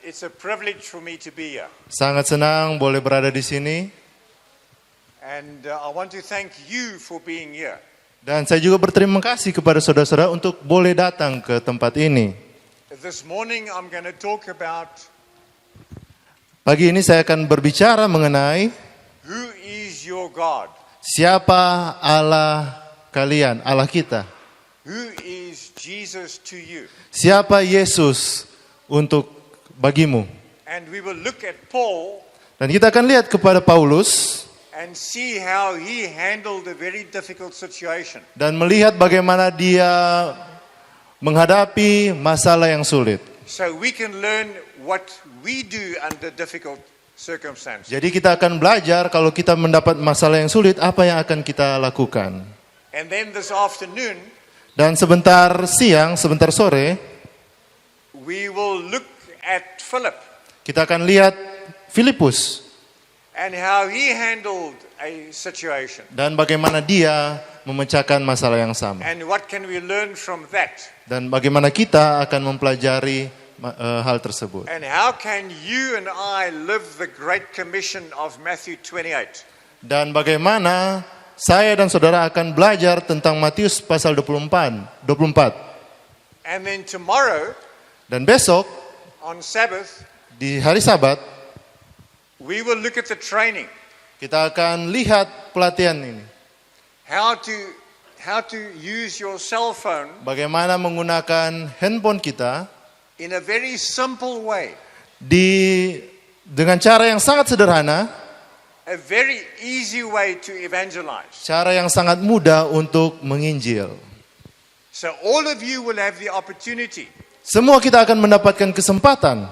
it's a privilege for me to be here. Sangat senang boleh berada di sini. And I want to thank you for being here. Dan saya juga berterima kasih kepada saudara-saudara untuk boleh datang ke tempat ini. This morning I'm going to talk about Pagi ini saya akan berbicara mengenai who is your God? siapa Allah kalian, Allah kita. Who is Jesus to you? Siapa Yesus untuk bagimu. And we will look at Paul Dan kita akan lihat kepada Paulus and see how he handled a very difficult situation. dan melihat bagaimana dia menghadapi masalah yang sulit. So we can learn what we do under difficult circumstances. Jadi kita akan belajar kalau kita mendapat masalah yang sulit, apa yang akan kita lakukan. And then this afternoon, Dan sebentar siang, sebentar sore, we will look at Philip kita akan lihat Filipus and how he handled a situation. dan bagaimana dia memecahkan masalah yang sama. And what can we learn from that? Dan bagaimana kita akan mempelajari hal tersebut. And how can you and I live the Great Commission of Matthew 28? Dan bagaimana saya dan saudara akan belajar tentang Matius pasal 24. And then tomorrow, Dan besok, on Sabbath, di hari Sabat, we will look at the training. kita akan lihat pelatihan ini. How to use your cell phone Bagaimana menggunakan handphone kita in a very simple way. dengan cara yang sangat sederhana, A very easy way to evangelize. cara yang sangat mudah untuk menginjil. So all of you will have the opportunity Semua kita akan mendapatkan kesempatan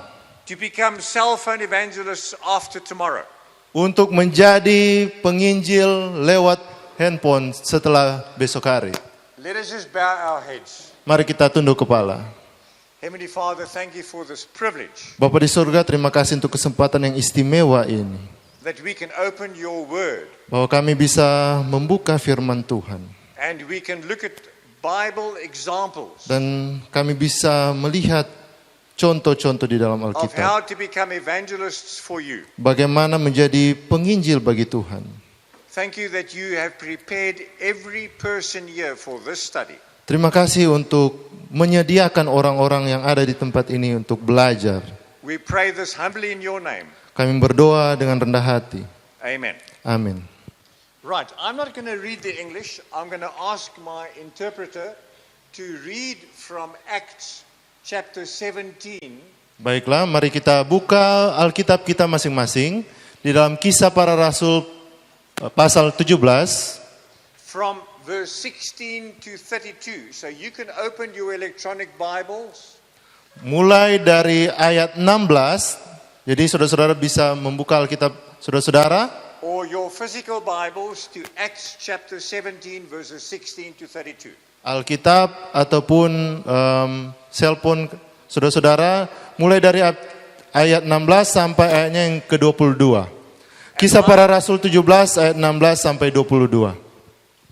to become cell phone evangelists after tomorrow. untuk menjadi penginjil lewat handphone setelah besok hari. Let us just bow our heads. Mari kita tunduk kepala. Heavenly Father, thank you for this privilege Bapa di surga, terima kasih untuk kesempatan yang istimewa ini. that we can open your word Bahwa kami bisa membuka firman Tuhan. and we can look at Bible examples Dan kami bisa melihat contoh-contoh di dalam of Alkitab. how to become evangelists for you. Bagaimana menjadi penginjil bagi Tuhan. Thank you that you have prepared every person here for this study. Terima kasih untuk menyediakan orang-orang yang ada di tempat ini untuk belajar. We pray this humbly in your name. Kami berdoa dengan rendah hati. Amen. Amin. Right, I'm not going to read the English. I'm going to ask my interpreter to read from Acts chapter 17. Baiklah, mari kita buka Alkitab kita masing-masing di dalam Kisah Para Rasul pasal 17 from verse 16 to 32. So you can open your electronic Bibles mulai dari ayat 16. Jadi saudara-saudara bisa membuka Alkitab saudara-saudara or your physical Bibles to Acts chapter 17 verses 16 to 32. Alkitab ataupun cellphone saudara-saudara mulai dari ayat 16 sampai ayatnya yang ke-22. Kisah Para Rasul 17 ayat 16 sampai 22.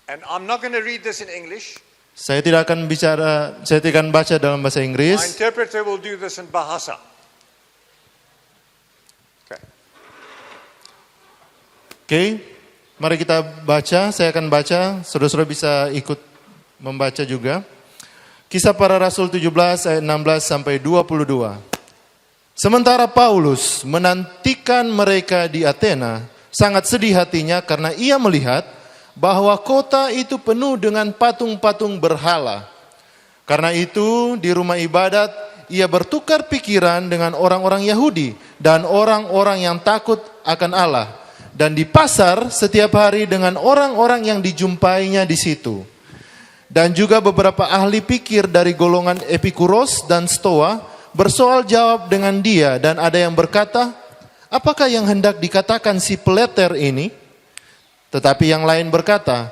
And I'm not going to read this in English. Saya tidak akan baca dalam bahasa My Inggris. interpreter will do this in Bahasa. Okay. Oke, mari kita baca. Saya akan baca, saudara-saudara bisa ikut membaca juga. Kisah Para Rasul 17 ayat 16 sampai 22. Sementara Paulus menantikan mereka di Athena, sangat sedih hatinya karena ia melihat bahwa kota itu penuh dengan patung-patung berhala. Karena itu di rumah ibadat ia bertukar pikiran dengan orang-orang Yahudi dan orang-orang yang takut akan Allah. Dan di pasar setiap hari dengan orang-orang yang dijumpainya di situ. Dan juga beberapa ahli pikir dari golongan Epikuros dan Stoa bersoal jawab dengan dia, dan ada yang berkata, apakah yang hendak dikatakan si peleter ini? Tetapi yang lain berkata,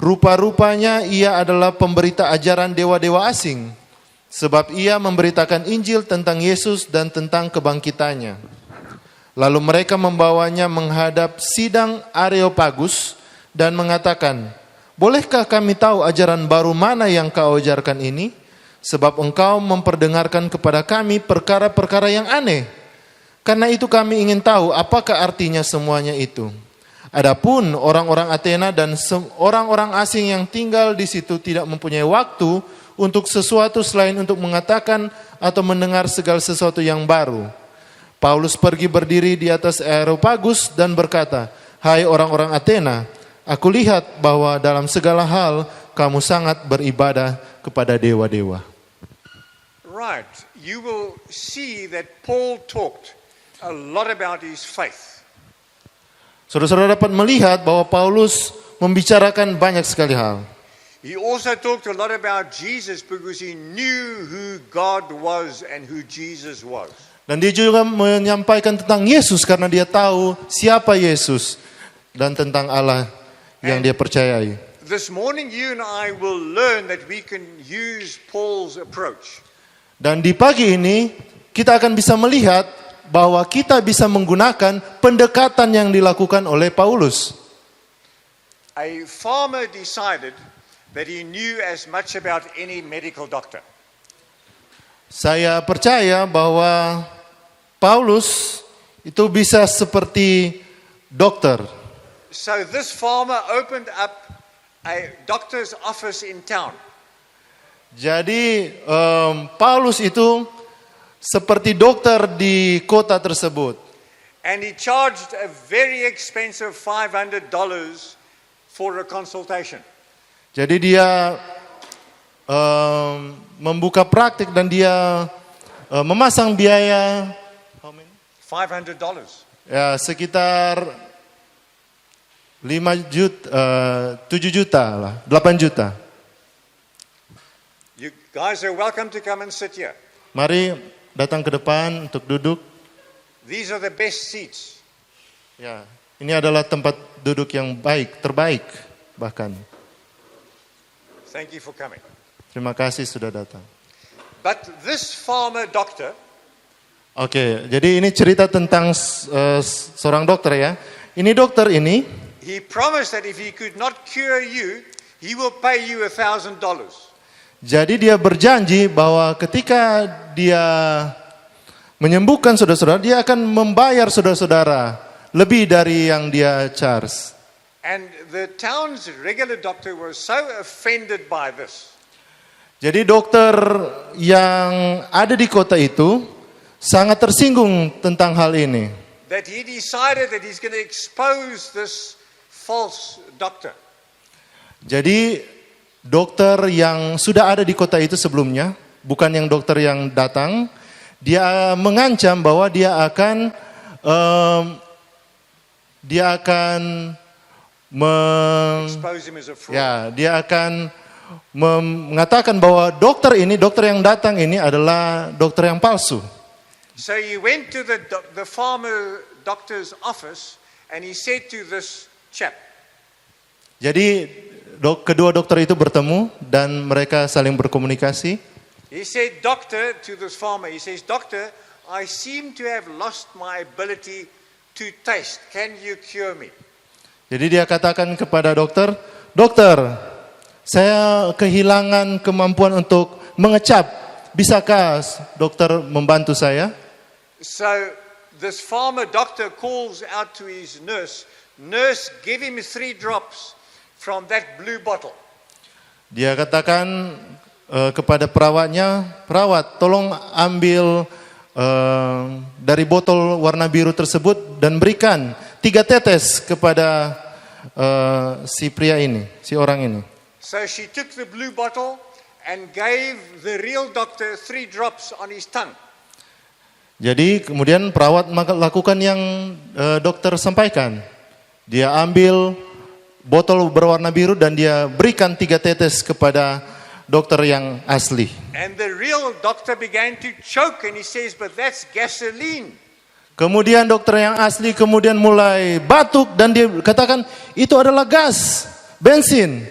rupa-rupanya ia adalah pemberita ajaran dewa-dewa asing, sebab ia memberitakan Injil tentang Yesus dan tentang kebangkitannya. Lalu mereka membawanya menghadap sidang Areopagus dan mengatakan, bolehkah kami tahu ajaran baru mana yang kau ajarkan ini? Sebab engkau memperdengarkan kepada kami perkara-perkara yang aneh. Karena itu kami ingin tahu apakah artinya semuanya itu. Adapun orang-orang Athena dan orang-orang asing yang tinggal di situ tidak mempunyai waktu untuk sesuatu selain untuk mengatakan atau mendengar segala sesuatu yang baru. Paulus pergi berdiri di atas Areopagus dan berkata, "Hai orang-orang Athena, aku lihat bahwa dalam segala hal kamu sangat beribadah kepada dewa-dewa." Right. You will see that Paul talked a lot about his faith. Saudara-saudara dapat melihat bahwa Paulus membicarakan banyak sekali hal. He also talked a lot about Jesus because he knew who God was and who Jesus was. Dan dia juga menyampaikan tentang Yesus karena dia tahu siapa Yesus dan tentang Allah yang dia percayai. This morning you and I will learn that we can use Paul's approach. Dan di pagi ini kita akan bisa melihat bahwa kita bisa menggunakan pendekatan yang dilakukan oleh Paulus. A farmer decided that he knew as much about any medical doctor. Saya percaya bahwa Paulus itu bisa seperti dokter. So this farmer opened up a doctor's office in town. Jadi Paulus itu seperti dokter di kota tersebut. And he charged a very expensive $500 for a consultation. Jadi dia membuka praktik dan dia memasang biaya $500. ya sekitar 7 juta lah, 8 juta. You guys are welcome to come and sit here. Mari datang ke depan untuk duduk. These are the best seats. Ya, ini adalah tempat duduk yang terbaik bahkan. Thank you for coming. Terima kasih sudah datang. But this farmer doctor, Oke, jadi ini cerita tentang seorang dokter ya. Ini dokter ini, he promised that if he could not cure you, he will pay you $1,000. jadi dia berjanji bahwa ketika dia menyembuhkan saudara-saudara, dia akan membayar saudara-saudara lebih dari yang dia charge. And the town's regular doctor was so offended by this. Jadi dokter yang ada di kota itu sangat tersinggung tentang hal ini. That he decided that he's going to expose this false doctor. Jadi dokter yang sudah ada di kota itu sebelumnya, bukan yang dokter yang datang, dia mengancam bahwa dia akan Expose him as a fraud. ya, dia akan mengatakan bahwa dokter yang datang ini adalah dokter yang palsu. So he went to the farmer doctor's office and he said to this chap, Jadi kedua dokter itu bertemu dan mereka saling berkomunikasi. he said, doctor, to this farmer, he says, doctor, I seem to have lost my ability to taste. Can you cure me? Jadi dia katakan kepada dokter, dokter, saya kehilangan kemampuan untuk mengecap. Bisakah dokter membantu saya? So this farmer doctor calls out to his nurse, nurse, give him 3 drops from that blue bottle. Dia katakan kepada perawatnya, perawat tolong ambil dari botol warna biru tersebut dan berikan 3 tetes kepada si pria ini, si orang ini. So she took the blue bottle and gave the real doctor 3 drops on his tongue. Jadi kemudian perawat lakukan yang dokter sampaikan. Dia ambil botol berwarna biru dan dia berikan 3 tetes kepada dokter yang asli. And the real doctor began to choke and he says, but that's gasoline. Kemudian dokter yang asli kemudian mulai batuk dan dia katakan itu adalah gas, bensin.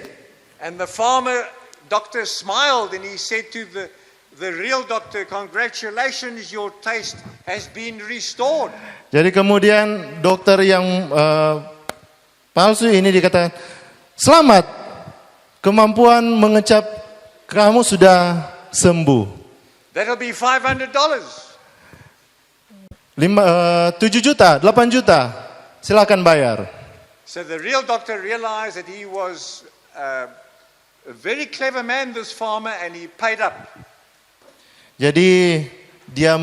And the farmer doctor smiled and he said to the real doctor, congratulations, your taste has been restored. Jadi kemudian dokter yang palsu ini dikatakan, selamat, kemampuan mengecap kamu sudah sembuh. That'll be $500. 7 juta, 8 juta, silakan bayar. So the real doctor realized that he was a very clever man, this farmer, and he paid up. Jadi dia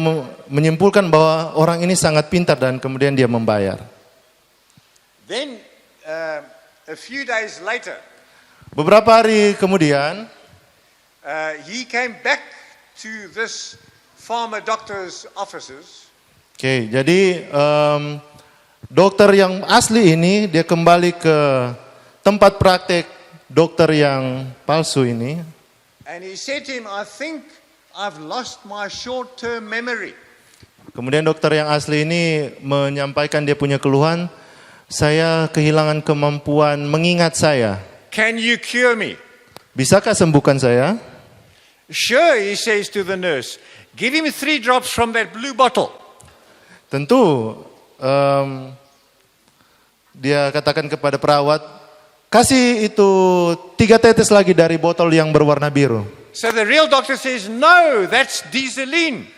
menyimpulkan bahwa orang ini sangat pintar dan kemudian dia membayar. Then a few days later, Beberapa hari kemudian, he came back to this farmer doctor's offices. Oke, jadi dokter yang asli ini dia kembali ke tempat praktek dokter yang palsu ini. And he said to him, I think I've lost my short-term memory. Kemudian dokter yang asli ini menyampaikan dia punya keluhan, saya kehilangan kemampuan mengingat saya. Can you cure me? Bisakah sembuhkan saya? Sure, he says to the nurse. Give him 3 drops from that blue bottle. Tentu dia katakan kepada perawat, kasih itu 3 tetes lagi dari botol yang berwarna biru. So the real doctor says, no, that's dieseline.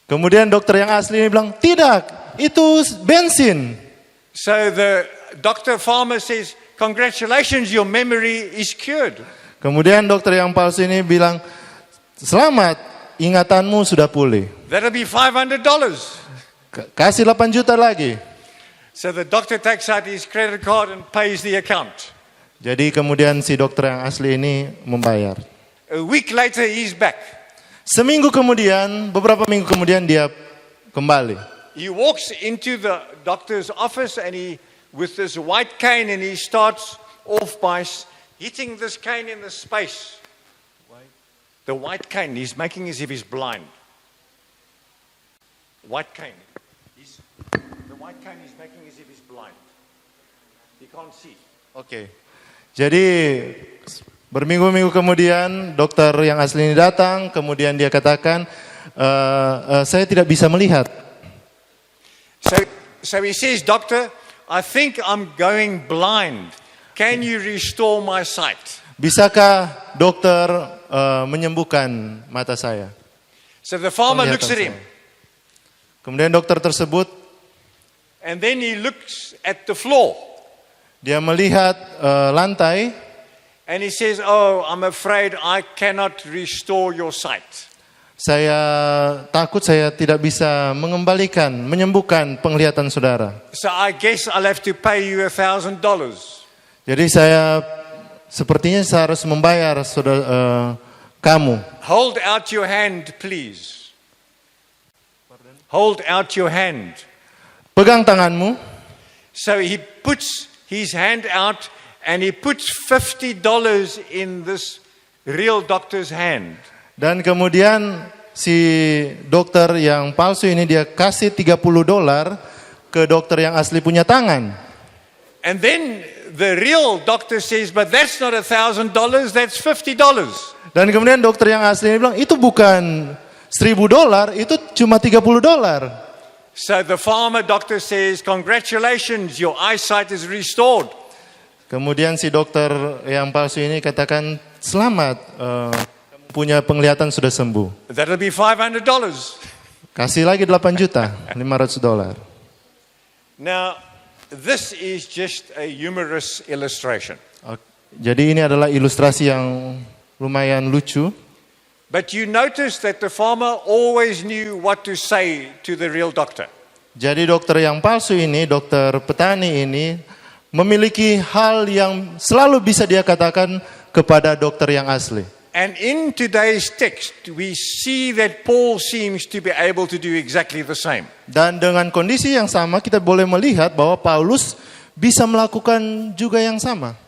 Kemudian dokter yang asli ini bilang, tidak, itu bensin. So the doctor farmer says, congratulations, your memory is cured. Kemudian dokter yang palsu ini bilang, selamat, ingatanmu sudah pulih. That'll be $500. Kasih 8 juta lagi. So the doctor takes out his credit card and pays the account. Jadi kemudian si dokter yang asli ini membayar. A week later, he's back. Seminggu kemudian, beberapa minggu kemudian dia kembali. He walks into the doctor's office and he, with this white cane, and he starts off by hitting this cane in the space. The white cane, he's making as if he's blind. White cane. The white cane is making as if he's blind. He can't see. Oke. Jadi berminggu-minggu kemudian dokter yang asli ini datang, kemudian dia katakan, saya tidak bisa melihat. So he says, Doctor, I think I'm going blind. Can you restore my sight? Bisakah dokter menyembuhkan mata saya? So the farmer Penglihatan looks at him. saya. Kemudian dokter tersebut, And then he looks at the floor. dia melihat lantai, And he says, oh, I'm afraid I cannot restore your sight. saya takut saya tidak bisa mengembalikan, menyembuhkan penglihatan saudara. So I guess I'll have to pay you $1,000. Jadi sepertinya saya harus membayar saudara, kamu. Hold out your hand, please. Hold out your hand. Pegang tanganmu. So he puts his hand out and he puts $50 in this real doctor's hand. Dan kemudian si dokter yang palsu ini dia kasih $30 ke dokter yang asli punya tangan. And then the real doctor says, but that's not $1,000, that's $50. Dan kemudian dokter yang asli ini bilang, itu bukan $1,000, itu cuma $30. So the farmer doctor says, congratulations, your eyesight is restored. Kemudian si dokter yang palsu ini katakan, selamat, kamu punya penglihatan sudah sembuh. That'll be $500. Kasih lagi 8 juta, $500. Now, this is just a humorous illustration. Jadi ini adalah ilustrasi yang lumayan lucu. But you notice that the farmer always knew what to say to the real doctor. Jadi dokter yang palsu ini, dokter petani ini, memiliki hal yang selalu bisa dia katakan kepada dokter yang asli. And in today's text, we see that Paul seems to be able to do exactly the same. Dan dengan kondisi yang sama, kita boleh melihat bahwa Paulus bisa melakukan juga yang sama.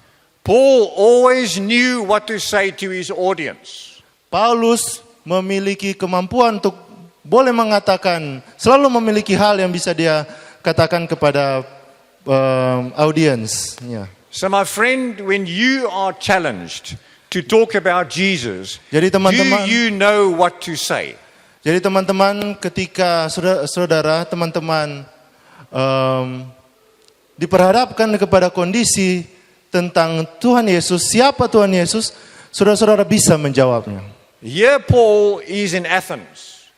Paul always knew what to say to his audience. Paulus memiliki kemampuan untuk boleh mengatakan, selalu memiliki hal yang bisa dia katakan kepada audiensnya. So my friend, when you are challenged to talk about Jesus, Jadi teman-teman, do you know what to say? Jadi teman-teman, ketika saudara, teman-teman diperhadapkan kepada kondisi tentang Tuhan Yesus, siapa Tuhan Yesus, saudara-saudara bisa menjawabnya. Here Paul is in Athens.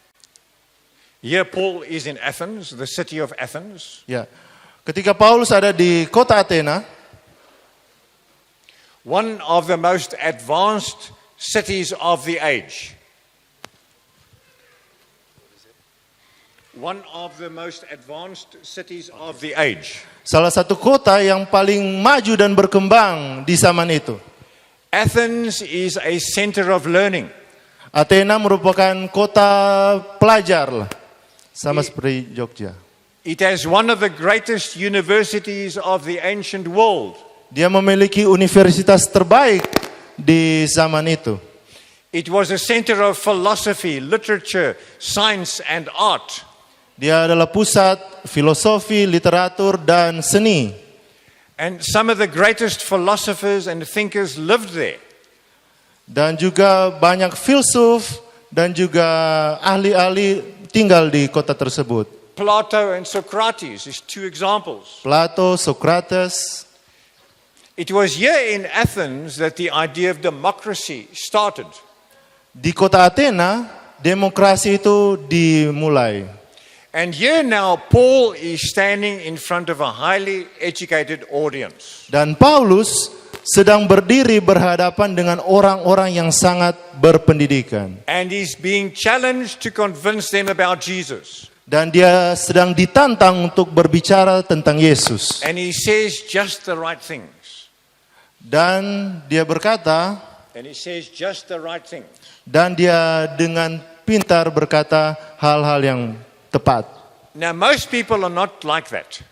Here Paul is in Athens, the city of Athens. Ya. Ketika Paulus ada di kota Athena, One of the most advanced cities of the age. One of the most advanced cities of the age. salah satu kota yang paling maju dan berkembang di zaman itu. Athens is a center of learning. Athena merupakan kota pelajar lah, sama seperti Jogja. It has one of the greatest universities of the ancient world. Dia memiliki universitas terbaik di zaman itu. It was a center of philosophy, literature, science, and art. Dia adalah pusat filosofi, literatur, dan seni. And some of the greatest philosophers and thinkers lived there. Dan juga banyak filsuf dan juga ahli-ahli tinggal di kota tersebut. Plato and Socrates is two examples. Plato, Socrates. It was here in Athens that the idea of democracy started. Di kota Athena, demokrasi itu dimulai. And here now Paul is standing in front of a highly educated audience. Dan Paulus sedang berdiri berhadapan dengan orang-orang yang sangat berpendidikan. And he's being challenged to convince them about Jesus. Dan dia sedang ditantang untuk berbicara tentang Yesus. And he says just the right things. Dan dia berkata, And he says just the right things. dan dia dengan pintar berkata hal-hal yang tepat. Now most people are not like that.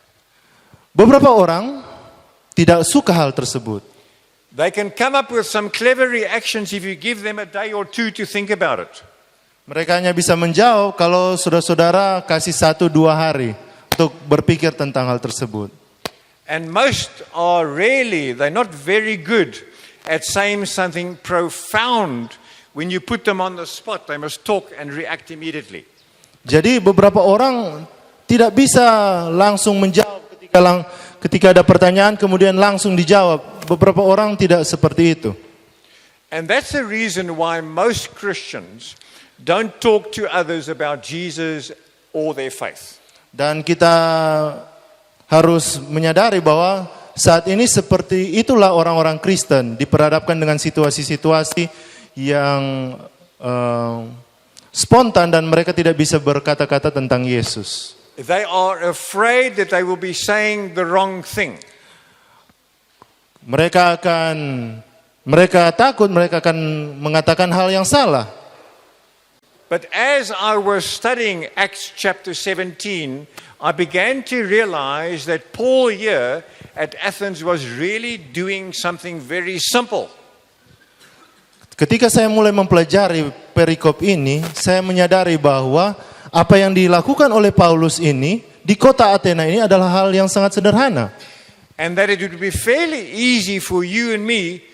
Beberapa orang tidak suka hal tersebut. They can come up with some clever reactions if you give them a day or two to think about it. Mereka hanya bisa menjawab kalau saudara-saudara kasih 1-2 hari untuk berpikir tentang hal tersebut. And most are really, they're not very good at saying something profound. When you put them on the spot, they must talk and react immediately. Jadi beberapa orang tidak bisa langsung menjawab ketika ada pertanyaan kemudian langsung dijawab. Beberapa orang tidak seperti itu. And that's the reason why most Christians don't talk to others about Jesus or their faith. Dan kita harus menyadari bahwa saat ini seperti itulah orang-orang Kristen diperhadapkan dengan situasi-situasi yang spontan dan mereka tidak bisa berkata-kata tentang Yesus. They are afraid that they will be saying the wrong thing. Mereka takut mereka akan mengatakan hal yang salah. But as I was studying Acts chapter 17, I began to realize that Paul here at Athens was really doing something very simple. Ketika saya mulai mempelajari perikop ini, saya menyadari bahwa apa yang dilakukan oleh Paulus ini di kota Athena ini adalah hal yang sangat sederhana. And that it would be fairly easy for you and me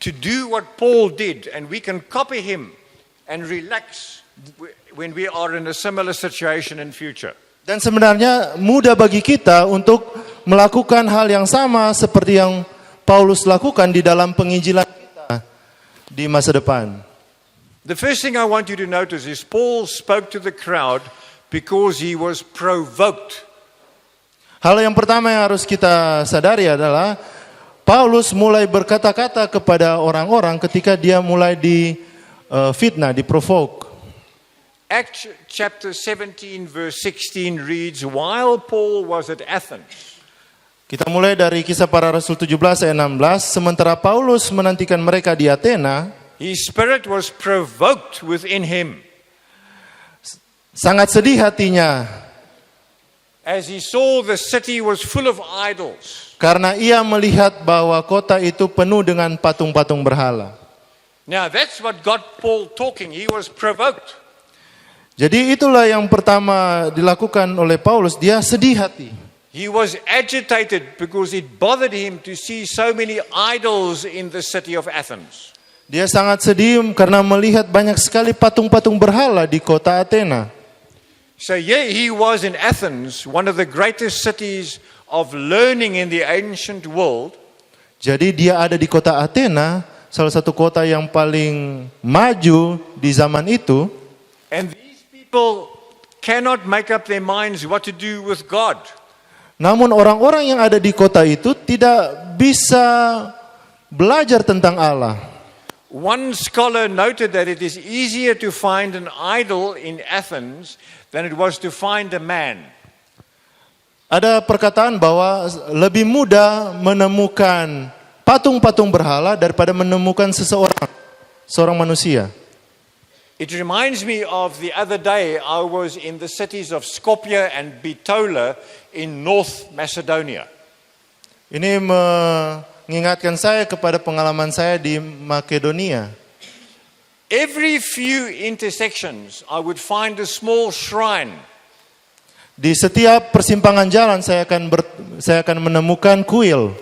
to do what Paul did, and we can copy him and relax when we are in a similar situation in future. Dan sebenarnya mudah bagi kita untuk melakukan hal yang sama seperti yang Paulus lakukan di dalam penginjilan kita di masa depan. The first thing I want you to notice is Paul spoke to the crowd because he was provoked. Hal yang pertama yang harus kita sadari adalah Paulus mulai berkata-kata kepada orang-orang ketika dia mulai fitnah, diprovoke. Acts chapter 17 verse 16 reads, while Paul was at Athens. Kita mulai dari Kisah Para Rasul 17 ayat 16. Sementara Paulus menantikan mereka di Athena, His spirit was provoked within him sangat sedih hatinya as he saw the city was full of idols. karena ia melihat bahwa kota itu penuh dengan patung-patung berhala. Now that's what got Paul talking. He was provoked. Jadi itulah yang pertama dilakukan oleh Paulus, dia sedih hati. He was agitated because it bothered him to see so many idols in the city of Athens. Dia sangat sedih karena melihat banyak sekali patung-patung berhala di kota Athena. So yeah, he was in Athens, one of the greatest cities of learning in the ancient world. Jadi dia ada di kota Athena, salah satu kota yang paling maju di zaman itu. And these people cannot make up their minds what to do with God. Namun orang-orang yang ada di kota itu tidak bisa belajar tentang Allah. One scholar noted that it is easier to find an idol in Athens than it was to find a man. Ada perkataan bahwa lebih mudah menemukan patung-patung berhala daripada menemukan seorang manusia. It reminds me of the other day I was in the cities of Skopje and Bitola in North Macedonia. Ini mengingatkan saya kepada pengalaman saya di Makedonia. Every few intersections I would find a small shrine. Di setiap persimpangan jalan saya akan menemukan kuil.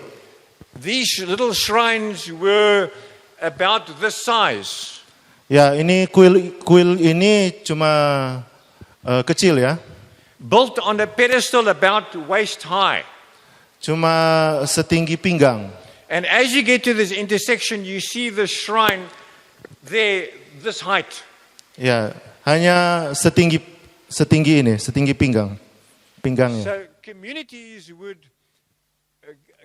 These little shrines were about this size. Ya, ini kuil ini cuma kecil ya. Built on a pedestal about waist high. Cuma setinggi pinggang. And as you get to this intersection, you see the shrine there, this height. Ya, hanya setinggi ini, setinggi pinggangnya. So communities would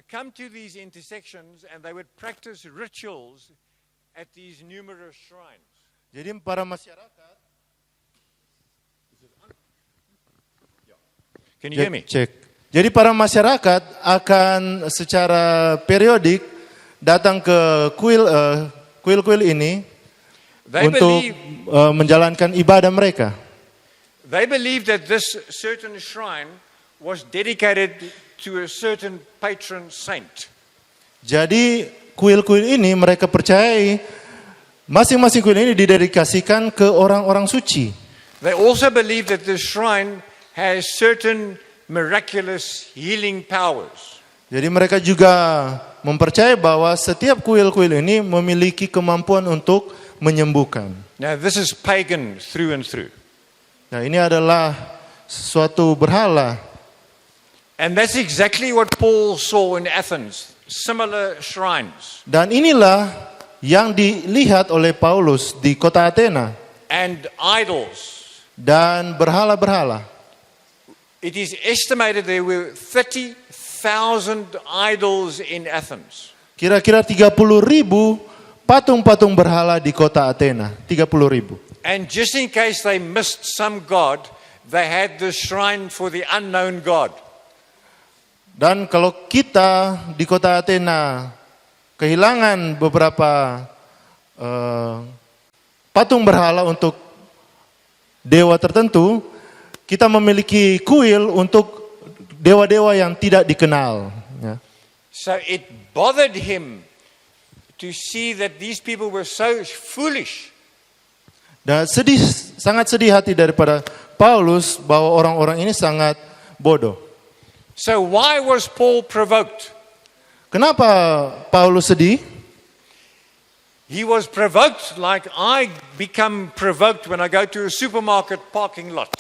come to these intersections and they would practice rituals at these numerous shrines. Jadi para masyarakat, Can you hear me? cek. Jadi para masyarakat akan secara periodik datang ke kuil-kuil ini They untuk menjalankan ibadah mereka. They believe that this certain shrine was dedicated to a certain patron saint. Jadi kuil-kuil ini mereka percayai masing-masing kuil ini didedikasikan ke orang-orang suci. They also believe that the shrine has certain miraculous healing powers. Jadi mereka juga mempercayai bahwa setiap kuil-kuil ini memiliki kemampuan untuk menyembuhkan. Now this is pagan through and through. Nah, ini adalah suatu berhala. And that's exactly what Paul saw in Athens, similar shrines. Dan inilah yang dilihat oleh Paulus di kota Athena. And idols. Dan berhala-berhala. It is estimated there were 30,000 idols in Athens. Kira-kira 30.000 patung-patung berhala di kota Athena. 30.000. And just in case they missed some god, they had the shrine for the unknown god. Dan kalau kita di kota Athena kehilangan beberapa patung berhala untuk dewa tertentu, kita memiliki kuil untuk dewa-dewa yang tidak dikenal. Ya. So it bothered him to see that these people were so foolish. Dan sangat sedih hati daripada Paulus bahwa orang-orang ini sangat bodoh. So why was Paul provoked? Kenapa Paulus sedih? He was provoked like I become provoked when I go to a supermarket parking lot.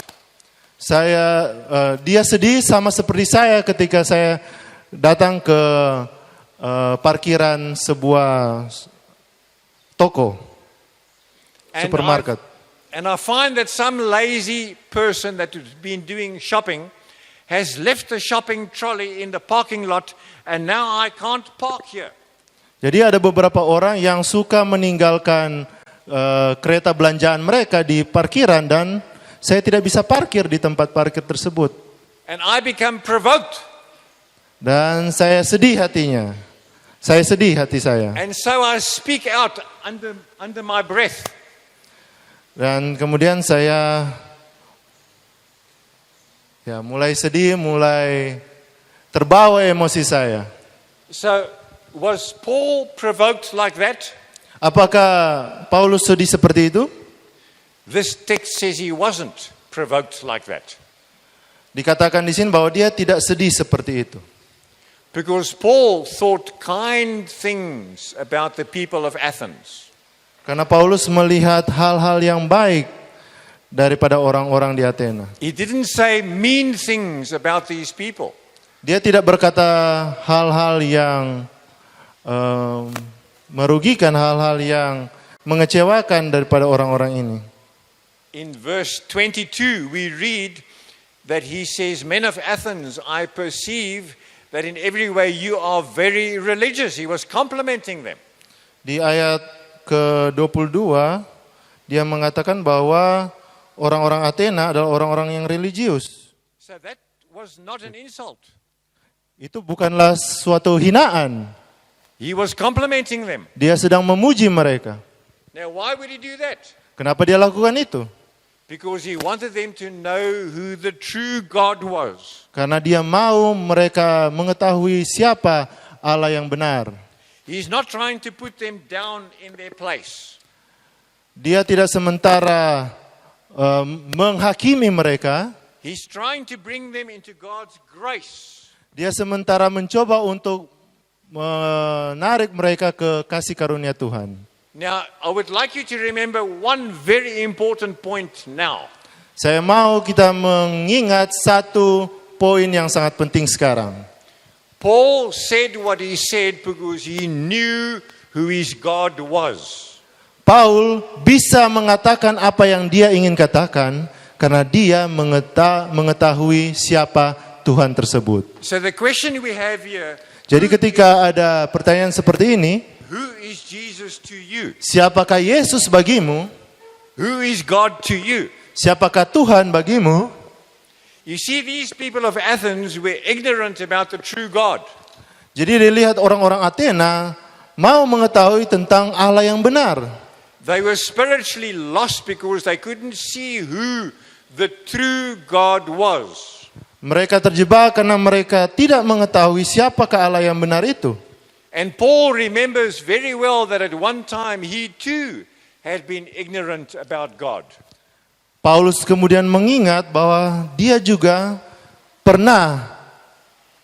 Dia sedih sama seperti saya ketika saya datang ke parkiran sebuah toko. Supermarket. And I find that some lazy person that has been doing shopping has left the shopping trolley in the parking lot and now I can't park here. Jadi ada beberapa orang yang suka meninggalkan kereta belanjaan mereka di parkiran dan saya tidak bisa parkir di tempat parkir tersebut. And I become provoked. Dan saya sedih hatinya. Saya sedih hati saya. And so I speak out under my breath. Dan kemudian saya mulai sedih, mulai terbawa emosi saya. So was Paul provoked like that? Apakah Paulus sedih seperti itu? This text says he wasn't provoked like that. Dikatakan di sini bahwa dia tidak sedih seperti itu. Because Paul thought kind things about the people of Athens. Karena Paulus melihat hal-hal yang baik daripada orang-orang di Athena. He didn't say mean things about these people. Dia tidak berkata hal-hal yang merugikan, hal-hal yang mengecewakan daripada orang-orang ini. in verse 22, we read that he says, "Men of Athens, I perceive that in every way you are very religious." He was complimenting them. Di ayat ke-22, dia mengatakan bahwa orang-orang Athena adalah orang-orang yang religius. So that was not an insult. Itu bukanlah suatu hinaan. He was complimenting them. Dia sedang memuji mereka. Now, why would he do that? Kenapa dia lakukan itu? Because he wanted them to know who the true God was. Karena dia mau mereka mengetahui siapa Allah yang benar. He's not trying to put them down in their place. Dia tidak sementara menghakimi mereka. He's trying to bring them into God's grace. Dia sementara mencoba untuk menarik mereka ke kasih karunia Tuhan. Now, I would like you to remember one very important point now. Saya mau kita mengingat satu poin yang sangat penting sekarang. Paul said what he said because he knew who his God was. Paul bisa mengatakan apa yang dia ingin katakan karena dia mengetahui siapa Tuhan tersebut. So the question we have here, Jadi ketika ada pertanyaan seperti ini, who is Jesus to you? siapakah Yesus bagimu? Who is God to you? Siapakah Tuhan bagimu? You see, these people of Athens were ignorant about the true God. Jadi dilihat orang-orang Athena mau mengetahui tentang Allah yang benar. They were spiritually lost because they couldn't see who the true God was. Mereka terjebak karena mereka tidak mengetahui siapakah Allah yang benar itu. And Paul remembers very well that at one time he too had been ignorant about God. Paulus kemudian mengingat bahwa dia juga pernah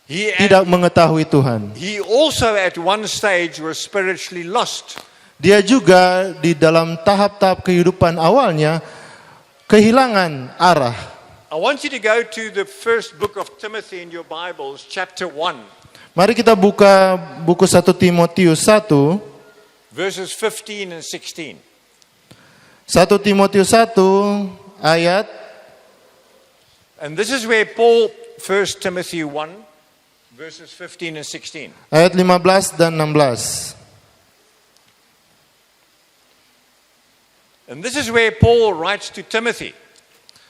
tidak mengetahui Tuhan. He also at one stage was spiritually lost. Dia juga di dalam tahap-tahap kehidupan awalnya kehilangan arah. I want you to go to the first book of Timothy in your Bibles, chapter 1, Mari kita buka buku 1 Timotius 1, verses 15 and 16. 1 Timotius 1 ayat, And this is where Paul, 1 Timothy 1, verses 15 and 16. ayat 15 dan 16. And this is where Paul writes to Timothy.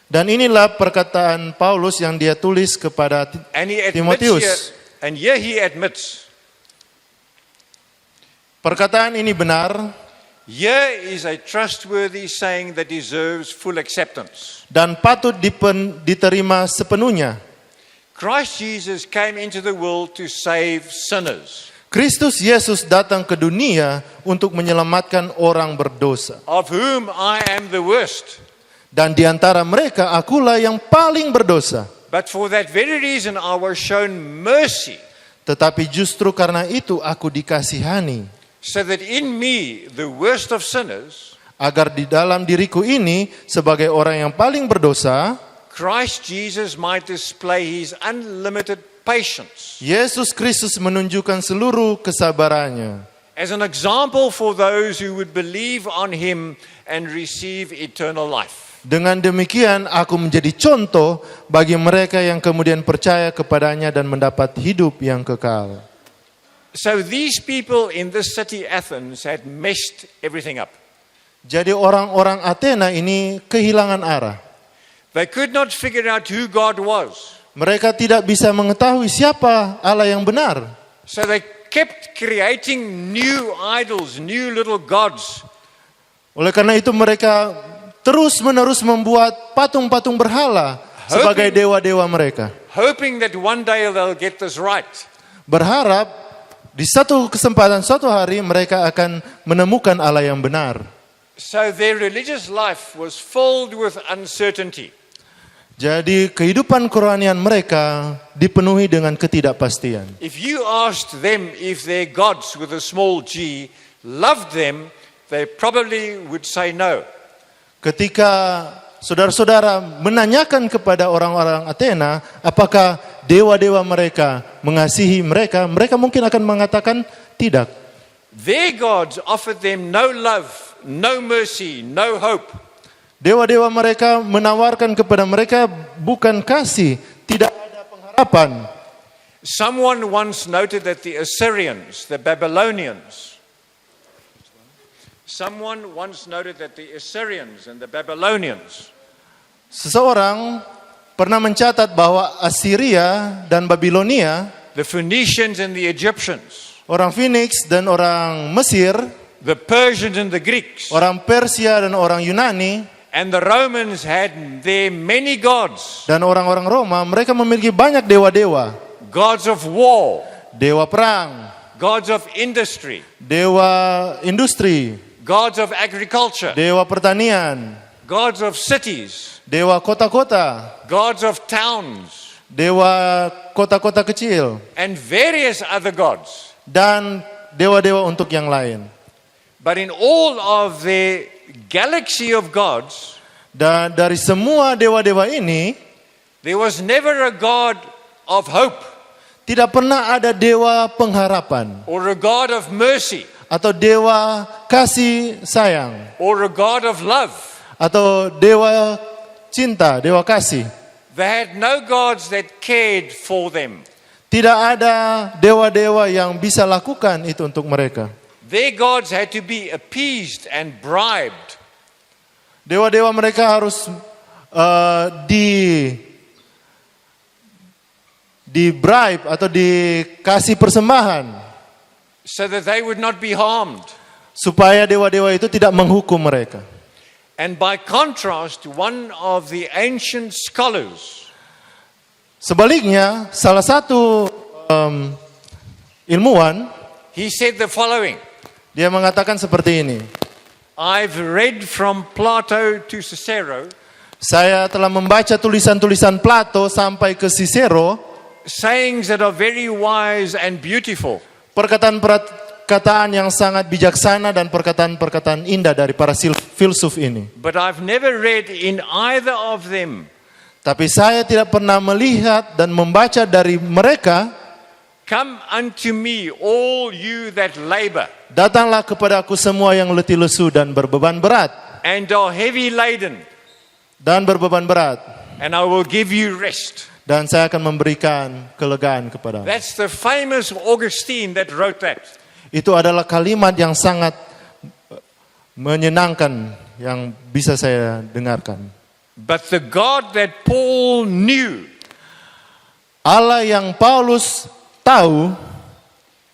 Dan inilah perkataan Paulus yang dia tulis kepada And he admits Timotius. here, and here he admits, Perkataan ini benar here is a trustworthy saying that deserves full acceptance. dan patut diterima sepenuhnya. Christ Jesus came into the world to save sinners, Kristus Yesus datang ke dunia untuk menyelamatkan orang berdosa. of whom I am the worst. Dan di antara mereka akulah yang paling berdosa. But for that very reason I was shown mercy, Tetapi justru karena itu aku dikasihani, so that in me, the worst of sinners, agar di dalam diriku ini sebagai orang yang paling berdosa, Christ Jesus might display his unlimited patience Yesus Kristus menunjukkan seluruh kesabarannya as an example for those who would believe on him and receive eternal life. Dengan demikian aku menjadi contoh bagi mereka yang kemudian percaya kepadanya dan mendapat hidup yang kekal. So these people in this city Athens had messed everything up. Jadi orang-orang Athena ini kehilangan arah. They could not figure out who God was. Mereka tidak bisa mengetahui siapa Allah yang benar. So they kept creating new idols, new little gods. Oleh karena itu mereka terus-menerus membuat patung-patung berhala sebagai dewa-dewa mereka. Hoping that one day they'll get this right. Berharap di satu kesempatan, suatu hari mereka akan menemukan Allah yang benar. So their religious life was filled with uncertainty. Jadi kehidupan kerohanian mereka dipenuhi dengan ketidakpastian. If you asked them if their gods with a small g loved them, they probably would say no. Ketika saudara-saudara menanyakan kepada orang-orang Athena apakah dewa-dewa mereka mengasihi mereka, mereka mungkin akan mengatakan tidak. Their gods offered them no love, no mercy, no hope. Dewa-dewa mereka menawarkan kepada mereka bukan kasih, tidak ada pengharapan. Someone once noted that the Assyrians, the Babylonians, and the Babylonians Seseorang pernah mencatat bahwa Assyria dan Babilonia, the Phoenicians and the Egyptians, orang Phoenix dan orang Mesir, the Persians and the Greeks, orang Persia dan orang Yunani, and the Romans had their many gods, dan orang-orang Roma, mereka memiliki banyak dewa-dewa. gods of war, Dewa perang, gods of industry, dewa industri, gods of agriculture, dewa pertanian, gods of cities, dewa kota-kota, gods of towns, dewa kota-kota kecil, and various other gods. dan dewa-dewa untuk yang lain. But in all of the galaxy of gods, Dan dari semua dewa-dewa ini, there was never a god of hope tidak pernah ada dewa pengharapan, or a god of mercy atau dewa kasih sayang, or a god of love. atau dewa cinta, dewa kasih. They had no gods that cared for them. Tidak ada dewa-dewa yang bisa lakukan itu untuk mereka. Their gods had to be appeased and bribed. Dewa-dewa mereka harus di bribe atau dikasih persembahan So that they would not be harmed. supaya dewa-dewa itu tidak menghukum mereka. And by contrast, one of the ancient scholars Sebaliknya, salah satu ilmuwan, he said the following: dia mengatakan seperti ini. I've read from Plato to Cicero Saya telah membaca tulisan-tulisan Plato sampai ke Cicero, sayings that are very wise and beautiful. perkataan-perkataan yang sangat bijaksana dan perkataan-perkataan indah dari para filsuf ini. But I've never read in either of them Tapi saya tidak pernah melihat dan membaca dari mereka, come unto me all you that labor datanglah kepadaku semua yang letih lesu dan berbeban berat. and are heavy laden, Dan berbeban berat. and I will give you rest. Dan saya akan memberikan kelegaan kepadamu. That's the famous Augustine that wrote that. Itu adalah kalimat yang sangat menyenangkan yang bisa saya dengarkan. But the God that Paul knew Allah yang Paulus tahu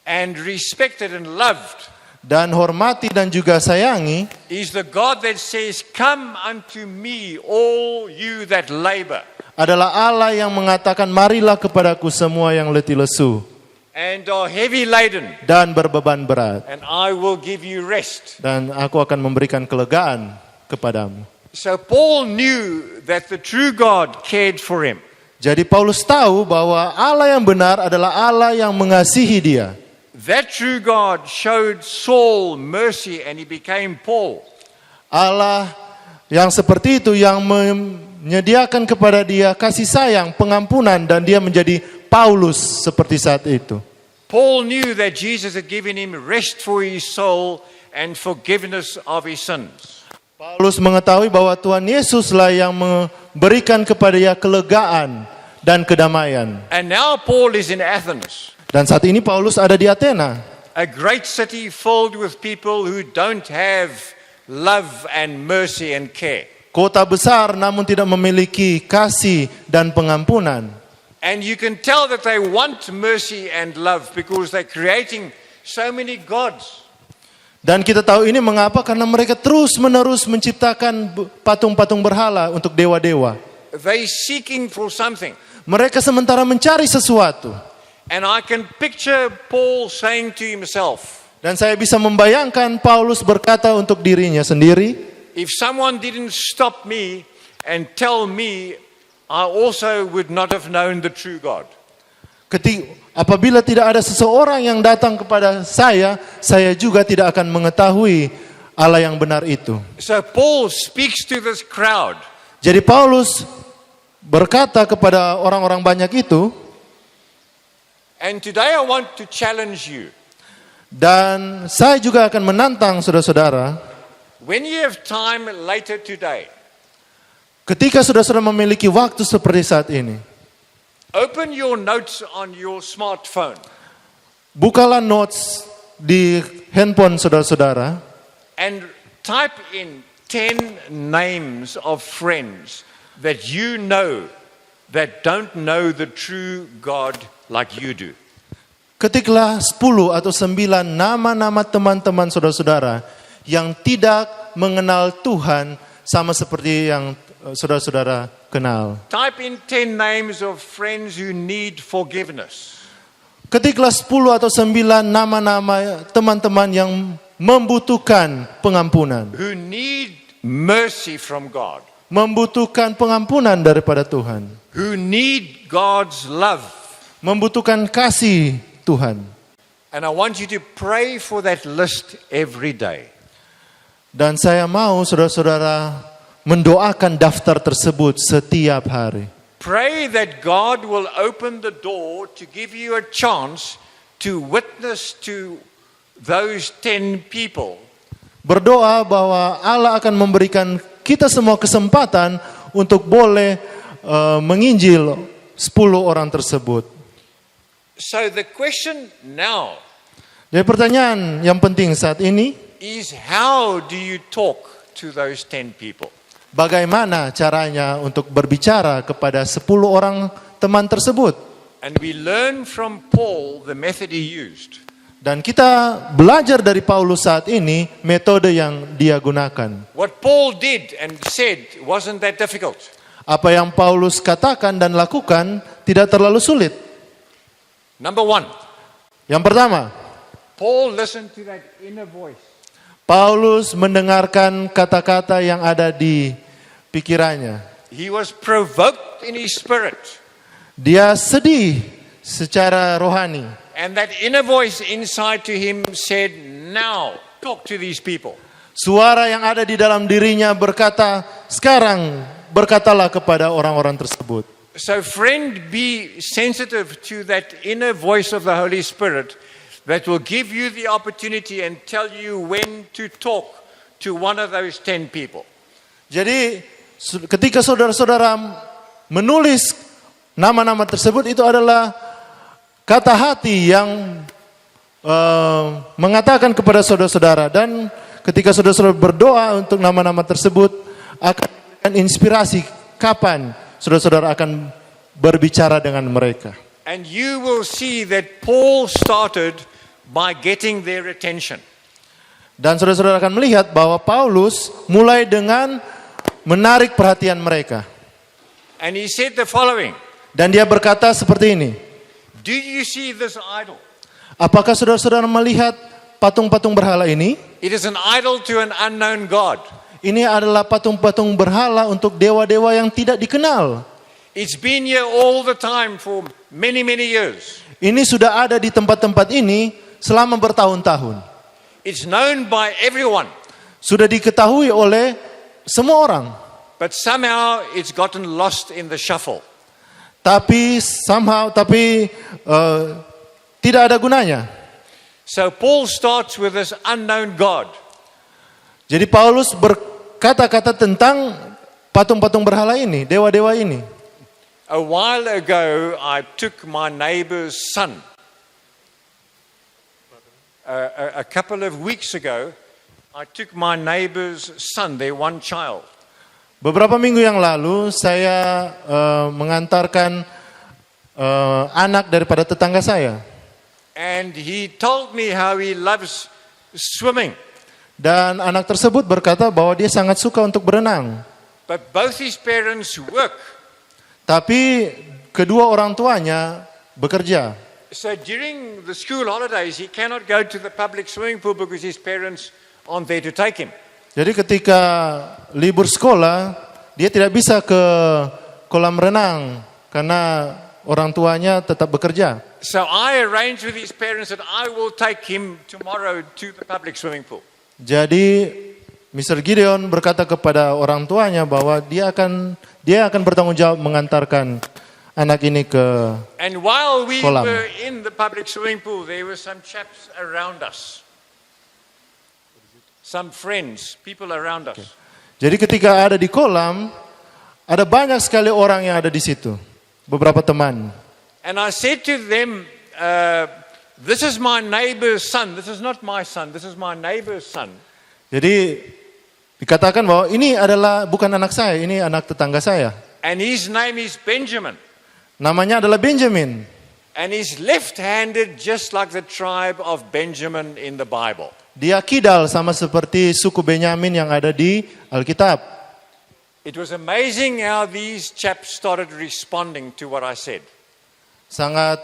and respected and loved dan hormati dan juga sayangi is the God that says, come unto me all you that labor adalah Allah yang mengatakan, marilah kepadaku semua yang letih lesu and are heavy laden, dan berbeban berat, and I will give you rest. dan aku akan memberikan kelegaan kepadamu. So Paul knew that the true God cared for him. Jadi Paulus tahu bahwa Allah yang benar adalah Allah yang mengasihi dia. That true God showed Saul mercy and he became Paul. Allah yang seperti itu yang menyediakan kepada dia kasih sayang, pengampunan, dan dia menjadi Paulus seperti saat itu. Paul knew that Jesus had given him rest for his soul and forgiveness of his sins. Paulus mengetahui bahwa Tuhan Yesuslah yang memberikan kepada dia kelegaan dan kedamaian. And now Paul is in Athens, Dan saat ini Paulus ada di Athena, a great city filled with people who don't have love and mercy and care. kota besar namun tidak memiliki kasih dan pengampunan. And you can tell that they want mercy and love because they're creating so many gods. Dan kita tahu ini mengapa? Karena mereka terus-menerus menciptakan patung-patung berhala untuk dewa-dewa. They're seeking for something. Mereka sementara mencari sesuatu. And I can picture Paul saying to himself, Dan saya bisa membayangkan Paulus berkata untuk dirinya sendiri, if someone didn't stop me and tell me, I also would not have known the true God. Apabila tidak ada seseorang yang datang kepada saya juga tidak akan mengetahui Allah yang benar itu. So Paul speaks to this crowd. Jadi Paulus berkata kepada orang-orang banyak itu, And today I want to challenge you. dan saya juga akan menantang saudara-saudara, When you have time later today, Ketika saudara-saudara memiliki waktu seperti saat ini, open your notes on your smartphone bukalah notes di handphone saudara-saudara and type in 10 names of friends that you know that don't know the true God like you do. Ketiklah 10 atau 9 nama-nama teman-teman saudara-saudara yang tidak mengenal Tuhan sama seperti yang saudara-saudara kenal. Type in 10 names of friends who need forgiveness. Ketiklah 10 atau 9 nama-nama teman-teman yang membutuhkan pengampunan. Who need mercy from God. Membutuhkan pengampunan daripada Tuhan. Who need God's love. Membutuhkan kasih Tuhan. And I want you to pray for that list every day. Dan saya mau saudara-saudara mendoakan daftar tersebut setiap hari. Pray that God will open the door to give you a chance to witness to those 10 people. Berdoa bahwa Allah akan memberikan kita semua kesempatan untuk boleh menginjil 10 orang tersebut. So the question now Jadi pertanyaan yang penting saat ini, is how do you talk to those 10 people? bagaimana caranya untuk berbicara kepada 10 orang teman tersebut. And we learn from Paul the method he used. Dan kita belajar dari Paulus saat ini metode yang dia gunakan. What Paul did and said wasn't that difficult. Apa yang Paulus katakan dan lakukan tidak terlalu sulit. Number one, Yang pertama, Paul listened to that inner voice. Paulus mendengarkan kata-kata yang ada di pikirannya. He was provoked in his spirit. Dia sedih secara rohani. And that inner voice inside to him said, now talk to these people. Suara yang ada di dalam dirinya berkata, sekarang berkatalah kepada orang-orang tersebut. So friend, be sensitive to that inner voice of the Holy Spirit that will give you the opportunity and tell you when to talk to one of those 10 people. Jadi ketika saudara-saudara menulis nama-nama tersebut, itu adalah kata hati yang mengatakan kepada saudara-saudara. Dan ketika saudara-saudara berdoa untuk nama-nama tersebut, akan memberikan inspirasi kapan saudara-saudara akan berbicara dengan mereka. And you will see that Paul started by getting their attention. Dan saudara-saudara akan melihat bahwa Paulus mulai dengan menarik perhatian mereka. And he said the following. Dan dia berkata seperti ini. Do you see this idol? Apakah saudara-saudara melihat patung-patung berhala ini? It is an idol to an unknown God. Ini adalah patung-patung berhala untuk dewa-dewa yang tidak dikenal. It's been here all the time for many, many years. Ini sudah ada di tempat-tempat ini selama bertahun-tahun. It's known by everyone. Sudah diketahui oleh semua orang. But somehow it's gotten lost in the shuffle. Tapi tidak ada gunanya. So Paul starts with this unknown God. Jadi Paulus berkata-kata tentang patung-patung berhala ini, dewa-dewa ini. A while ago, I took my neighbor's son. A couple of weeks ago, I took my neighbor's son, their one child. Beberapa minggu yang lalu saya mengantarkan anak daripada tetangga saya. And he told me how he loves swimming. Dan anak tersebut berkata bahwa dia sangat suka untuk berenang. But both his parents work. Tapi kedua orang tuanya bekerja. So during the school holidays, he cannot go to the public swimming pool because his parents aren't there to take him. Jadi ketika libur sekolah, dia tidak bisa ke kolam renang karena orang tuanya tetap bekerja. So I arranged with his parents that I will take him tomorrow to the public swimming pool. Jadi Mr. Gideon berkata kepada orang tuanya bahwa dia akan bertanggung jawab mengantarkan anak ini ke And while we kolam. were in the public swimming pool, there were some chaps around us. Some friends, people around us. Jadi ketika ada di kolam, Ada banyak sekali orang yang ada di situ. Beberapa teman. And I said to them, this is my neighbor's son. This is not my son. This is my neighbor's son. Jadi dikatakan bahwa ini adalah bukan anak saya, ini anak tetangga saya. And his name is Benjamin. Namanya adalah Benjamin. And he's left-handed just like the tribe of Benjamin in the Bible. Dia kidal sama seperti suku Benyamin yang ada di Alkitab. It was amazing how these chaps started responding to what I said. Sangat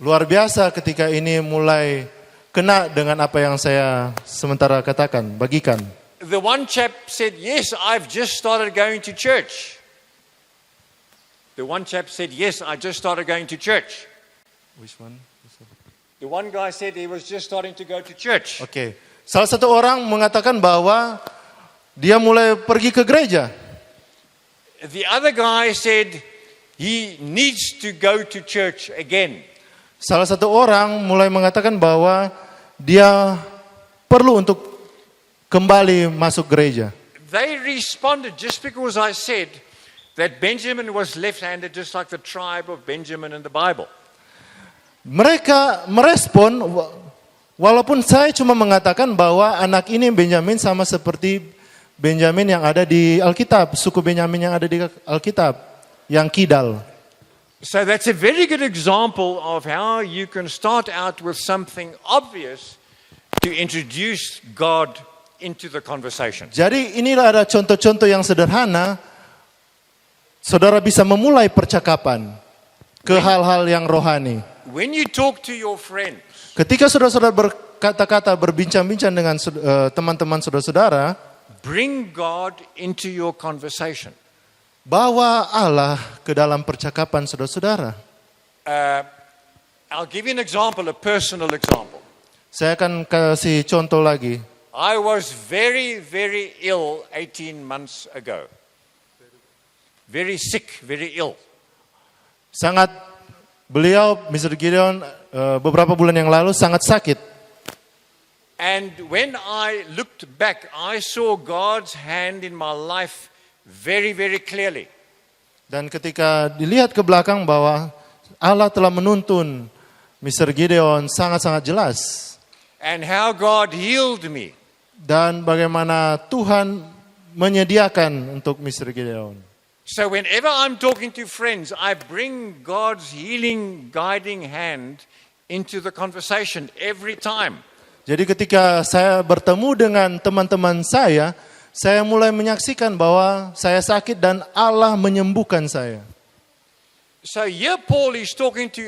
luar biasa ketika ini mulai kena dengan apa yang saya sementara katakan, bagikan. The one chap said, yes, I've just started going to church. The one chap said, yes, I just started going to church. Which one? The one guy said he was just starting to go to church. Oke. Salah satu orang mengatakan bahwa dia mulai pergi ke gereja. The other guy said he needs to go to church again. Salah satu orang mulai mengatakan bahwa dia perlu untuk kembali masuk gereja. They responded just because I said that Benjamin was left-handed just like the tribe of Benjamin in the Bible. Mereka merespon walaupun saya cuma mengatakan bahwa anak ini Benjamin sama seperti Benjamin yang ada di Alkitab, suku Benjamin yang ada di Alkitab, yang kidal. So that's a very good example of how you can start out with something obvious to introduce God into the conversation. Jadi inilah ada contoh-contoh yang sederhana, saudara bisa memulai percakapan ke hal-hal yang rohani. When you talk to your friends, Ketika saudara-saudara berkata-kata, berbincang-bincang dengan teman-teman saudara-saudara, bring God into your conversation. bawa Allah ke dalam percakapan saudara-saudara. I'll give you an example, a personal example. Saya akan kasih contoh lagi. I was very, very ill 18 months ago. Very sick, very ill. Beliau, Mr. Gideon, beberapa bulan yang lalu sangat sakit. And when I looked back, I saw God's hand in my life very, very clearly. Dan ketika dilihat ke belakang bahwa Allah telah menuntun Mr. Gideon sangat-sangat jelas. And how God healed me. Dan bagaimana Tuhan menyediakan untuk Mr. Gideon. So whenever I'm talking to friends, I bring God's healing, guiding hand into the conversation every time. Jadi ketika saya bertemu dengan teman-teman saya mulai menyaksikan bahwa saya sakit dan Allah menyembuhkan saya. So here Paul is talking to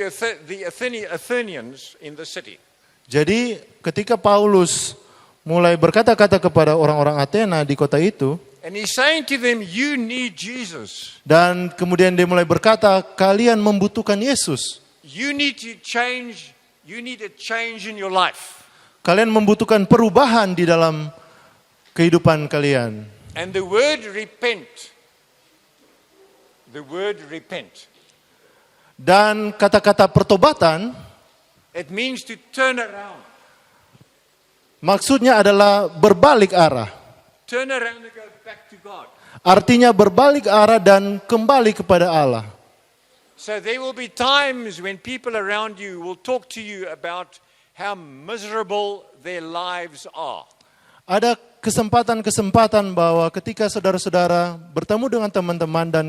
the Athenians in the city. Jadi ketika Paulus mulai berkata-kata kepada orang-orang Athena di kota itu, And he's saying to them, you need Jesus. dan kemudian dia mulai berkata, kalian membutuhkan Yesus. You need to change, you need a change in your life. Kalian membutuhkan perubahan di dalam kehidupan kalian. And the word repent. Dan kata-kata pertobatan, It means to turn around. maksudnya adalah berbalik arah. Turn around and go back to God. Artinya berbalik arah dan kembali kepada Allah. So there will be times when people around you will talk to you about how miserable their lives are. Ada kesempatan-kesempatan bahwa ketika saudara-saudara bertemu dengan teman-teman dan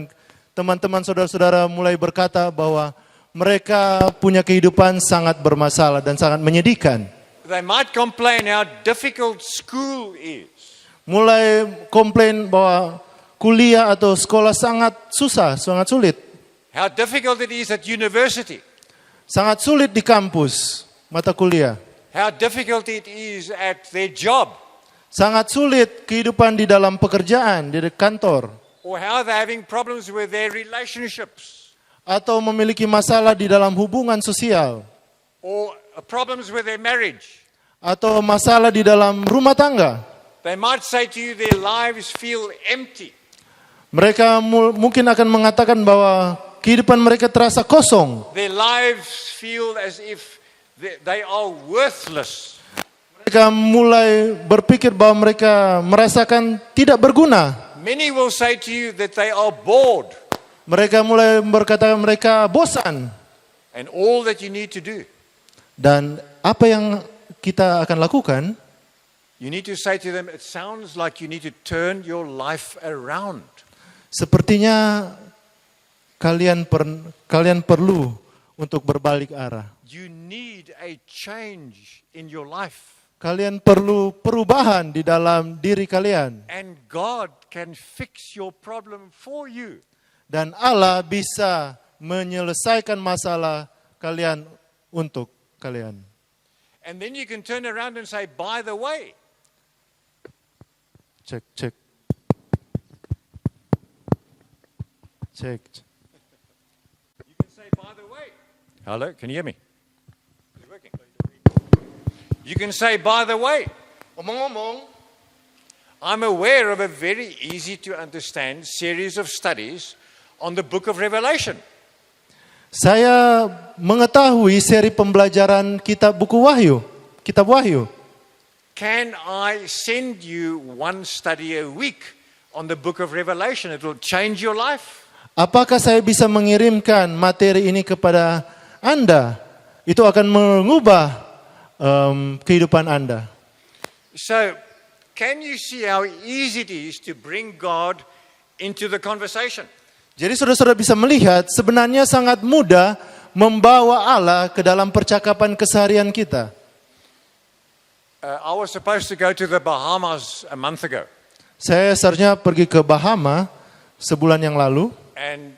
teman-teman saudara-saudara mulai berkata bahwa mereka punya kehidupan sangat bermasalah dan sangat menyedihkan. They might complain how difficult school is. Mulai komplain bahwa kuliah atau sekolah sangat susah, sangat sulit. How difficult it is at university. Sangat sulit di kampus, mata kuliah. How difficult it is at their job. Sangat sulit kehidupan di dalam pekerjaan, di kantor. Or how they're having problems with their relationships. Atau memiliki masalah di dalam hubungan sosial. Or problems with their marriage. Atau masalah di dalam rumah tangga. They might say to you their lives feel empty. Mereka mungkin akan mengatakan bahwa kehidupan mereka terasa kosong. Their lives feel as if they are worthless. Mereka mulai berpikir bahwa mereka merasakan tidak berguna. Many will say to you that they are bored. Mereka mulai berkata mereka bosan. And all that you need to do, Dan apa yang kita akan lakukan? you need to say to them, it sounds like you need to turn your life around. Sepertinya kalian perlu untuk berbalik arah. You need a change in your life. Kalian perlu perubahan di dalam diri kalian. And God can fix your problem for you. Dan Allah bisa menyelesaikan masalah kalian untuk kalian. And then you can turn around and say, by the way, Cek. you can say, by the way. Hello, can you hear me? Is it working? You can say, by the way, Omong-omong, I'm aware of a very easy to understand series of studies on the book of Revelation. saya mengetahui seri pembelajaran kitab Wahyu. Can I send you one study a week on the book of Revelation? It will change your life. Apakah saya bisa mengirimkan materi ini kepada Anda? Itu akan mengubah kehidupan Anda. So, can you see how easy it is to bring God into the conversation? Jadi saudara-saudara bisa melihat sebenarnya sangat mudah membawa Allah ke dalam percakapan keseharian kita. I was supposed to go to the Bahamas a month ago. Saya seharusnya pergi ke Bahama sebulan yang lalu. And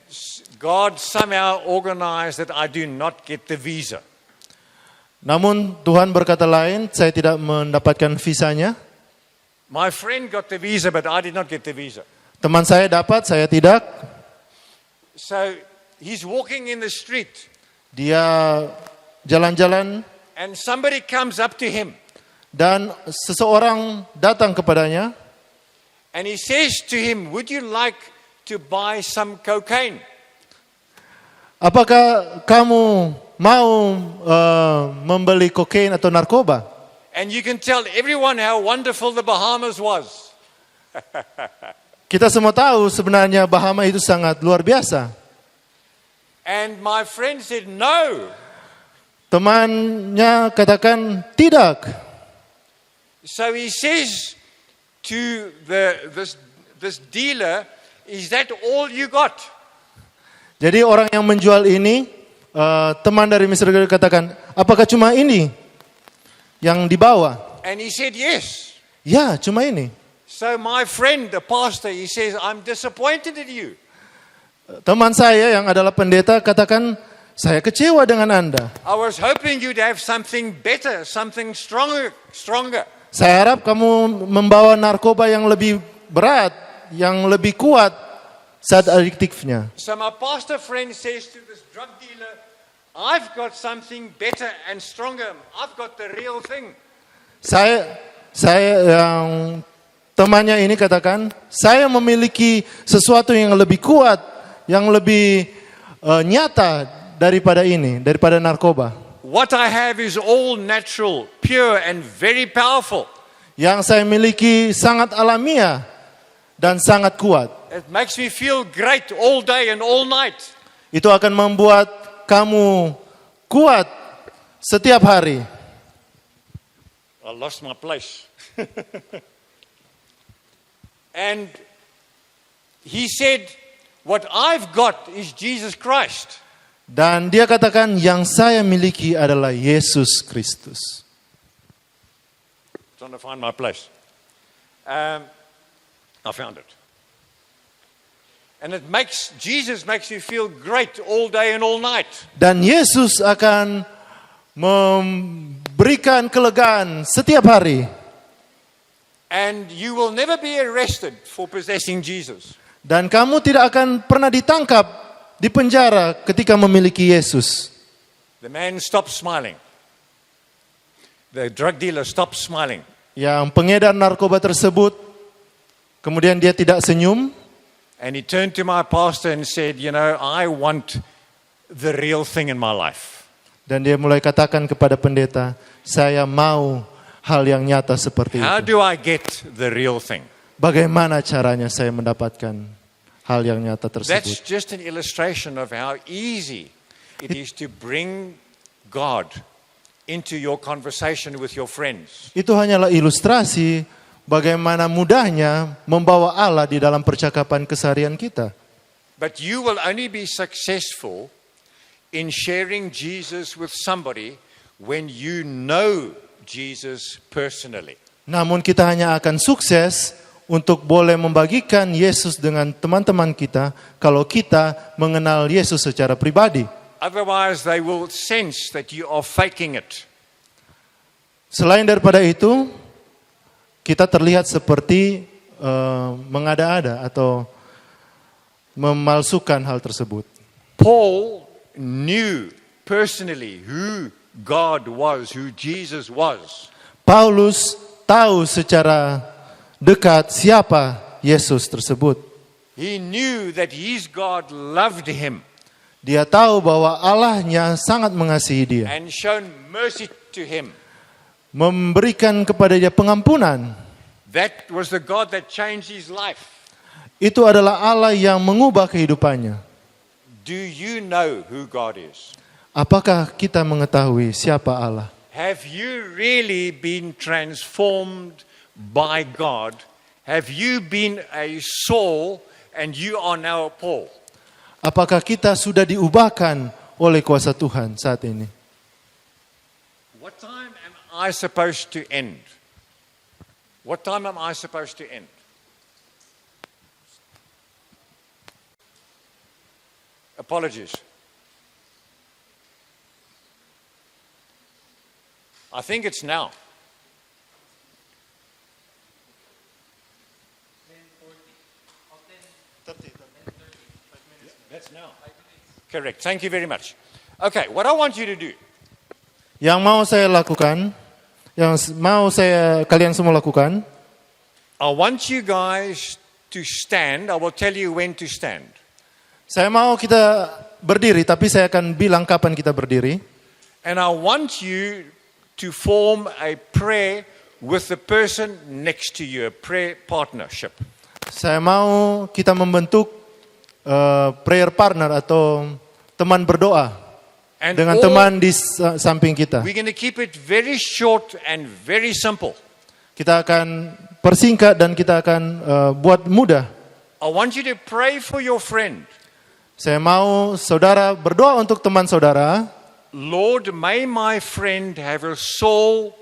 God somehow organized that I do not get the visa. Namun Tuhan berkata lain, saya tidak mendapatkan visanya. My friend got the visa, but I did not get the visa. Teman saya dapat, saya tidak. So he's walking in the street, Dia jalan-jalan and somebody comes up to him, dan seseorang datang kepadanya. and he says to him, would you like to buy some cocaine? Apakah kamu mau membeli kokain atau narkoba? And you can tell everyone how wonderful the Bahamas was. Kita semua tahu sebenarnya Bahama itu sangat luar biasa. And my friend said, no. Temannya katakan tidak. So he says to this dealer, is that all you got? Jadi orang yang menjual ini, teman dari Mr. Gary katakan, apakah cuma ini yang dibawa? And he said, yes. Ya, cuma ini. So my friend, the pastor, he says, I'm disappointed in you. Teman saya yang adalah pendeta katakan, saya kecewa dengan Anda. I was hoping you'd have something better, something stronger. Saya harap kamu membawa narkoba yang lebih berat, yang lebih kuat saat adiktifnya. So my pastor friend says to this drug dealer, I've got something better and stronger. I've got the real thing. Saya yang temannya ini katakan, saya memiliki sesuatu yang lebih kuat, yang lebih nyata daripada ini, daripada narkoba. What I have is all natural, pure and very powerful. Yang saya miliki sangat alamiah dan sangat kuat. It makes me feel great all day and all night. Itu akan membuat kamu kuat setiap hari. I lost my place. And he said, what I've got is Jesus Christ. Dan dia katakan yang saya miliki adalah Yesus Kristus. Trying to find my place. I found it. And Jesus makes you feel great all day and all night. Dan Yesus akan memberikan kelegaan setiap hari. And you will never be arrested for possessing Jesus. Dan kamu tidak akan pernah ditangkap di penjara ketika memiliki Yesus. The man stopped smiling. The drug dealer stopped smiling. Yang pengedar narkoba tersebut, kemudian dia tidak senyum. And he turned to my pastor and said, I want the real thing in my life. Dan dia mulai katakan kepada pendeta, saya mau hal yang nyata seperti How itu. do I get the real thing? bagaimana caranya saya mendapatkan hal yang nyata That's tersebut. just an illustration of how easy it is to bring God into your conversation with your friends. Itu hanyalah ilustrasi bagaimana mudahnya membawa Allah di dalam percakapan keseharian kita. But you will only be successful in sharing Jesus with somebody when you know Jesus personally. Namun kita hanya akan sukses untuk boleh membagikan Yesus dengan teman-teman kita kalau kita mengenal Yesus secara pribadi. Otherwise, they will sense that you are faking it. Selain daripada itu, kita terlihat seperti mengada-ada atau memalsukan hal tersebut. Paul knew personally who God was, who Jesus was. Paulus tahu secara dekat siapa Yesus tersebut. He knew that his God loved him Dia tahu bahwa Allahnya sangat mengasihi dia. and shown mercy to him. Memberikan kepada dia pengampunan. That was the God that changed his life. Itu adalah Allah yang mengubah kehidupannya. Do you know who God is? Apakah kita mengetahui siapa Allah? Have you really been transformed by God? Have you been a Saul and you are now a Paul? Apakah kita sudah diubahkan oleh kuasa Tuhan saat ini? What time am I supposed to end? What time am I supposed to end? Apologies. I think it's now. That's now. Correct. Thank you very much. Okay, what I want you to do, Yang mau saya lakukan, kalian semua lakukan, I want you guys to stand. I will tell you when to stand. saya mau kita berdiri, tapi saya akan bilang kapan kita berdiri. And I want you to form a prayer with the person next to you, a prayer partnership. Saya mau kita membentuk prayer partner atau teman berdoa And dengan all- teman di samping kita. We're going to keep it very short and very simple. Kita akan persingkat dan kita akan buat mudah. I want you to pray for your friend. Saya mau saudara berdoa untuk teman saudara. Lord, may my friend have a Saul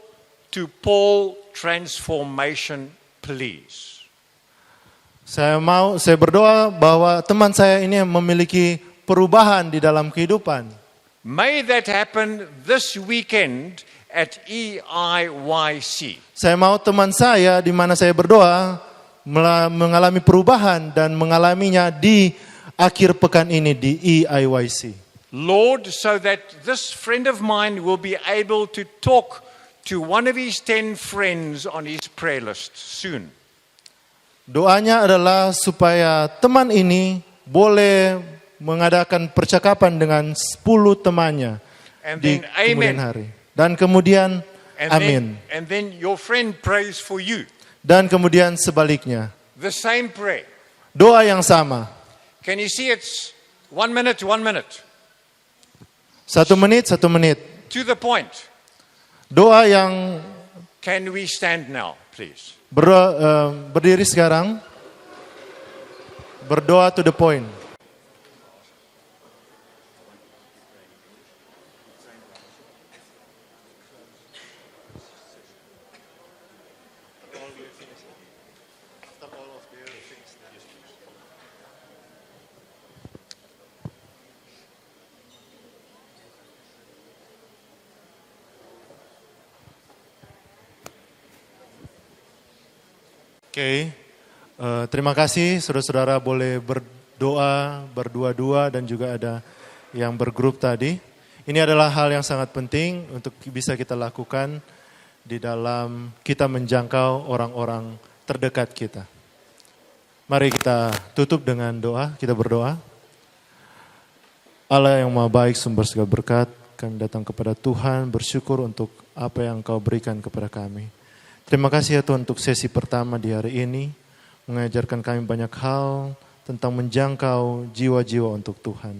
to Paul transformation, please. Saya berdoa bahwa teman saya ini memiliki perubahan di dalam kehidupan. May that happen this weekend at EIYC. Saya mau teman saya di mana saya berdoa mengalami perubahan dan mengalaminya di akhir pekan ini di EIYC. Lord, so that this friend of mine will be able to talk to one of his 10 friends on his prayer list soon. Doanya adalah supaya teman ini boleh mengadakan percakapan dengan 10 temannya And di then kemudian amen. hari. Dan kemudian amin. And then your friend prays for you. Dan kemudian sebaliknya. The same prayer. Doa yang sama. Can you see it's 1 minute, 1 minute? 1 menit, 1 menit. To the point. Doa yang Can we stand now, please? berdiri sekarang. Berdoa to the point. Oke, terima kasih saudara-saudara boleh berdoa, berdua-dua dan juga ada yang bergrup tadi. Ini adalah hal yang sangat penting untuk bisa kita lakukan di dalam kita menjangkau orang-orang terdekat kita. Mari kita tutup dengan doa, kita berdoa. Allah yang Maha Baik, sumber segala berkat, kami datang kepada Tuhan bersyukur untuk apa yang Kau berikan kepada kami. Terima kasih ya Tuhan untuk sesi pertama di hari ini. mengajarkan kami banyak hal tentang menjangkau jiwa-jiwa untuk Tuhan.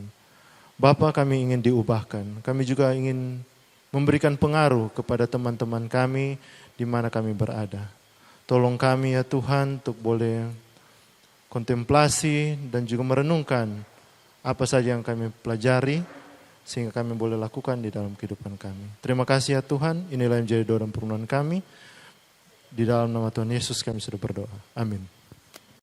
Bapa, kami ingin diubahkan. Kami juga ingin memberikan pengaruh kepada teman-teman kami di mana kami berada. Tolong kami ya Tuhan untuk boleh kontemplasi dan juga merenungkan apa saja yang kami pelajari sehingga kami boleh lakukan di dalam kehidupan kami. Terima kasih ya Tuhan, inilah yang menjadi doa dan permohonan kami. Di dalam nama Tuhan Yesus kami sudah berdoa. Amin.